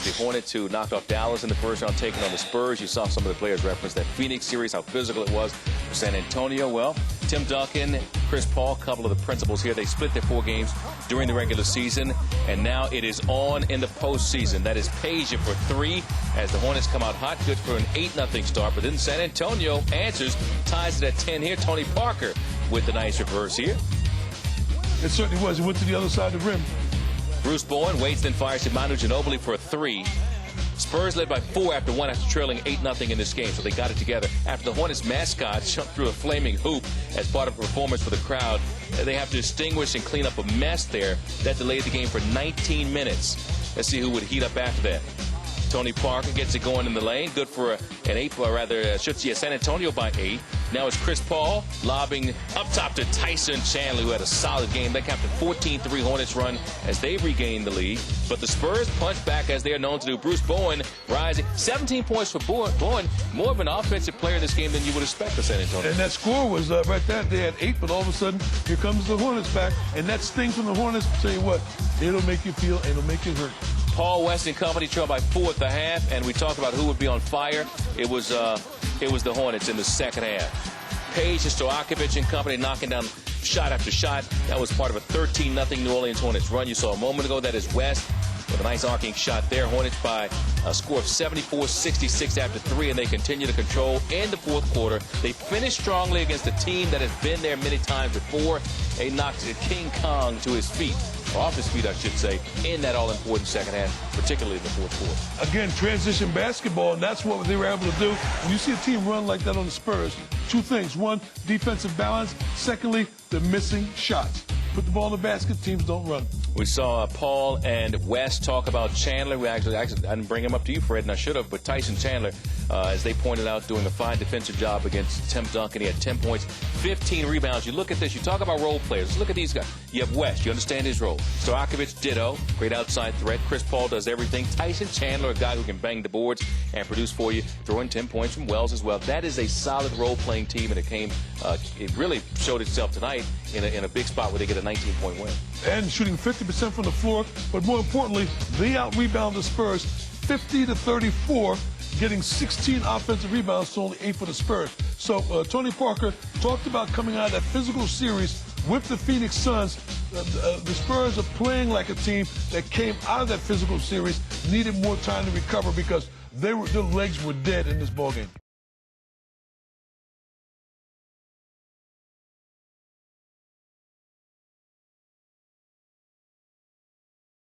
as the Hornets, who knocked off Dallas in the first round, taking on the Spurs. You saw some of the players reference that Phoenix series, how physical it was for San Antonio. Well, Tim Duncan, Chris Paul, a couple of the principals here. They split their 4 games during the regular season, and now it is on in the postseason. That is Peja for 3 as the Hornets come out hot, good for an 8-0 start. But then San Antonio answers, ties it at 10 here. Tony Parker with the nice reverse here. It certainly was. He went to the other side of the rim. Bruce Bowen waits, then fires to Manu Ginobili for a 3. Spurs led by 4 after 1 after trailing 8-0 in this game, so they got it together. After the Hornets mascot jumped through a flaming hoop as part of a performance for the crowd, they have to distinguish and clean up a mess there that delayed the game for 19 minutes. Let's see who would heat up after that. Tony Parker gets it going in the lane. Good for an 8, or rather, should see San Antonio by 8. Now it's Chris Paul lobbing up top to Tyson Chandler, who had a solid game. That capped a 14-3 Hornets run as they regained the lead. But the Spurs punch back as they are known to do. Bruce Bowen rising. 17 points for Bowen. More of an offensive player in this game than you would expect for San Antonio. And that score was right there. They had 8, but all of a sudden, here comes the Hornets back. And that sting from the Hornets, tell you what, it'll make you feel, it'll make you hurt. Paul West and company trailed by 4 at the half, and we talked about who would be on fire. It was the Hornets in the second half. Peja, Stojakovic and company knocking down shot after shot. That was part of a 13-0 New Orleans Hornets run. You saw a moment ago. That is West with a nice arcing shot there. Hornets by a score of 74-66 after 3, and they continue to control in the fourth quarter. They finished strongly against a team that has been there many times before. They knocked King Kong to his feet. Off his feet, I should say, in that all-important second half, particularly in the fourth quarter. Again, transition basketball, and that's what they were able to do. When you see a team run like that on the Spurs, 2 things. 1, defensive balance. Secondly, the missing shots. Put the ball in the basket, teams don't run. We saw Paul and West talk about Chandler. I didn't bring him up to you, Fred, and I should have, but Tyson Chandler, as they pointed out, doing a fine defensive job against Tim Duncan. He had 10 points, 15 rebounds. You look at this, you talk about role players. Look at these guys. You have West, you understand his role. Stojakovic, ditto, great outside threat. Chris Paul does everything. Tyson Chandler, a guy who can bang the boards and produce for you, throwing 10 points from Wells as well. That is a solid role-playing team, and it really showed itself tonight in a big spot where they get a 19-point win. And shooting 50% from the floor, but more importantly, they out-rebound the Spurs 50-34, getting 16 offensive rebounds to only 8 for the Spurs. So Tony Parker talked about coming out of that physical series with the Phoenix Suns. The Spurs are playing like a team that came out of that physical series, needed more time to recover because their legs were dead in this ballgame.